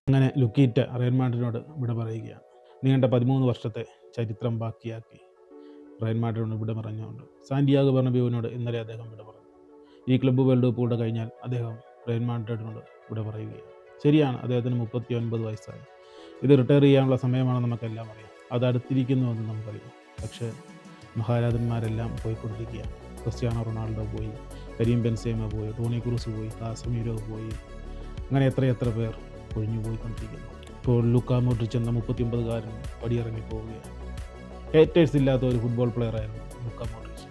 അങ്ങനെ ലുക്കീറ്റ റയൽ മാഡ്രിഡിനോട് വിട പറയുകയാണ്. നീണ്ട 13 വർഷത്തെ ചരിത്രം ബാക്കിയാക്കി റയൽ മാഡ്രിഡിനോട് വിട പറഞ്ഞുകൊണ്ട് സാന്റിയാഗോ ബെർണബ്യൂവിനോട് ഇന്നലെ അദ്ദേഹം വിട പറഞ്ഞു. ഈ ക്ലബ്ബ് വേൾഡ് കപ്പ് കൂടെ കഴിഞ്ഞാൽ അദ്ദേഹം റയൽ മാഡ്രിഡിനോട് വിട പറയുകയാണ്. ശരിയാണ്, അദ്ദേഹത്തിന് 39 വയസ്സായി. ഇത് റിട്ടയർ ചെയ്യാനുള്ള സമയമാണെന്ന് നമുക്കെല്ലാം അറിയാം. അത് അടുത്തിരിക്കുന്നുവെന്ന് നമുക്കറിയാം. പക്ഷേ മഹാരാജന്മാരെല്ലാം പോയിക്കൊണ്ടിരിക്കുകയാണ്. ക്രിസ്ത്യാനോ റൊണാൾഡോ പോയി, കരീം ബെൻസേമ പോയി, ടോണി ക്രൂസ് പോയി, കാസമീരോ പോയി, അങ്ങനെ എത്ര പേർ ഒഴിഞ്ഞു പോയിക്കൊണ്ടിരിക്കുന്നു. ഇപ്പോൾ ലൂക്കാ മോഡ്രിച്ച് എന്ന 39-കാരൻ പടിയിറങ്ങി പോവുകയാണ്. ഹേറ്റേഴ്സ് ഇല്ലാത്ത ഒരു ഫുട്ബോൾ പ്ലെയറായിരുന്നു ലൂക്കാ മോഡ്രിച്ച്.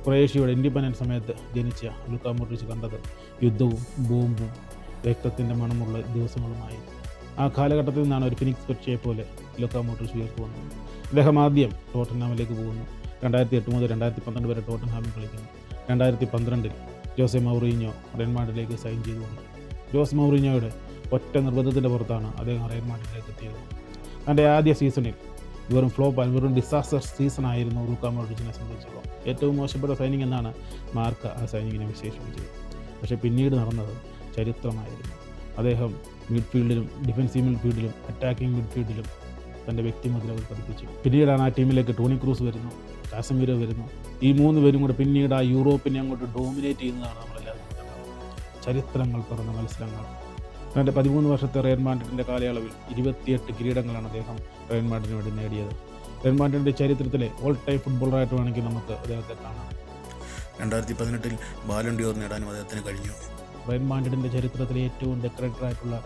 ക്രൊയേഷ്യയുടെ ഇൻഡിപെൻഡൻസ് സമയത്ത് ജനിച്ച ലൂക്കാ മോഡ്രിച്ച് കണ്ടത് യുദ്ധവും ബോംബും രക്തത്തിൻ്റെ മണമുള്ള ദിവസങ്ങളുമായി. ആ കാലഘട്ടത്തിൽ നിന്നാണ് ഒരു ഫിനിക്സ് പക്ഷിയെ പോലെ ലൂക്കാ മോഡ്രിച്ച് ഉയർത്തു വന്നത്. അദ്ദേഹം ആദ്യം ടോട്ടൻഹാമിലേക്ക് പോകുന്നു. 2008 മുതൽ 2012 വരെ ടോട്ടൻഹാമിൽ കളിക്കുന്നു. 2012 ജോസെ മൗറീഞ്ഞോ റയൽ മാഡ്രിഡിലേക്ക് സൈൻ ചെയ്തുകൊണ്ട് ജോസ് മൗറീഞ്ഞോയുടെ ഒറ്റ നിർബന്ധത്തിൻ്റെ പുറത്താണ് അദ്ദേഹം റയൽ മാഡ്രിഡിലേക്ക് എത്തിയത്. തൻ്റെ ആദ്യ സീസണിൽ വെറും ഡിസാസ്റ്റർ സീസണായിരുന്നു ലൂക്കാ മോഡ്രിച്ചിനെ സംബന്ധിച്ചിടത്തോളം. ഏറ്റവും മോശപ്പെട്ട സൈനിങ് എന്നാണ് മാർക്ക ആ സൈനിങ്ങിനെ വിശേഷിപ്പിച്ചത്. പക്ഷേ പിന്നീട് നടന്നത് ചരിത്രമായിരുന്നു. അദ്ദേഹം മിഡ്ഫീൽഡിലും ഡിഫൻസീവ് മിഡ്ഫീൽഡിലും അറ്റാക്കിംഗ് മിഡ്ഫീൽഡിലും തൻ്റെ വ്യക്തിമുദ്രകൾ പതിപ്പിച്ചു. പിന്നീടാണ് ആ ടീമിലേക്ക് ടോണി ക്രൂസ് വരുന്നു, കാസമീരോ വരുന്നു. ഈ 3 പേരും കൂടെ പിന്നീട് ആ യൂറോപ്പിനെ അങ്ങോട്ട് ഡോമിനേറ്റ് ചെയ്യുന്നതാണ് നമ്മളെല്ലാവരും കണ്ടത്. ചരിത്രങ്ങൾ പിറന്ന മത്സരങ്ങൾ. തൻ്റെ 13 വർഷത്തെ റയൽ മാഡ്രിഡിൻ്റെ കാലയളവിൽ 28 കിരീടങ്ങളാണ് അദ്ദേഹം റയൽ മാഡ്രിഡിന് വേണ്ടി നേടിയത്. റയൽ മാഡ്രിഡിൻ്റെ ചരിത്രത്തിലെ ഓൾ ടൈം ഫുട്ബോളറായിട്ട് വേണമെങ്കിൽ നമുക്ക് അദ്ദേഹത്തെ കാണാം. 2018 ബാലൺ ഡി ഓർ നേടാനും അദ്ദേഹത്തിന് കഴിഞ്ഞു. റയൽ മാഡ്രിഡിൻ്റെ ചരിത്രത്തിലെ ഏറ്റവും ഡെക്കറേറ്ററായിട്ടുള്ള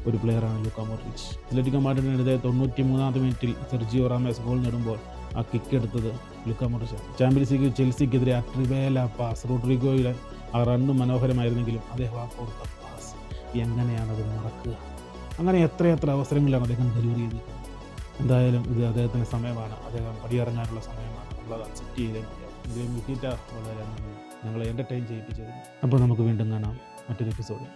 ഒരു പ്ലെയറാണ് ലൂക്കാ മോഡ്രിച്ച്. അത്ലറ്റിക്കോ മാഡ്രിഡിനെതിരെ 93-ാം മിനിറ്റിൽ സെർജിയോ റാമോസ് ഗോൾ നേടുമ്പോൾ ആ കിക്ക് എടുത്തത് ലൂക്കാ മോഡ്രിച്ച്. ചാമ്പ്യൻസ് ലീഗിൽ ചെൽസിക്കെതിരെ ആ ട്രിവേല പാസ്, റോഡ്രിഗോയുടെ ആ റണ്ണ് മനോഹരമായിരുന്നെങ്കിലും അദ്ദേഹം ആ കൊടുത്ത പാസ് എങ്ങനെയാണത് നടക്കുക? അങ്ങനെ എത്ര അവസരങ്ങളിലാണ് അദ്ദേഹം ഡെലിവറി ചെയ്തത്. എന്തായാലും ഇത് അദ്ദേഹത്തിൻ്റെ സമയമാണ്. അദ്ദേഹം പടിയിറങ്ങാനുള്ള സമയമാണ്. നമ്മളത് അക്സെപ്റ്റ് ചെയ്തേ മതിയാവും. ഇതിൽ ലുക്കീറ്റ വളരെ ഞങ്ങളെ എൻ്റർടൈൻ ചെയ്യിപ്പിച്ചത്. അപ്പോൾ നമുക്ക് വീണ്ടും കാണാം മറ്റൊരു എപ്പിസോഡ്.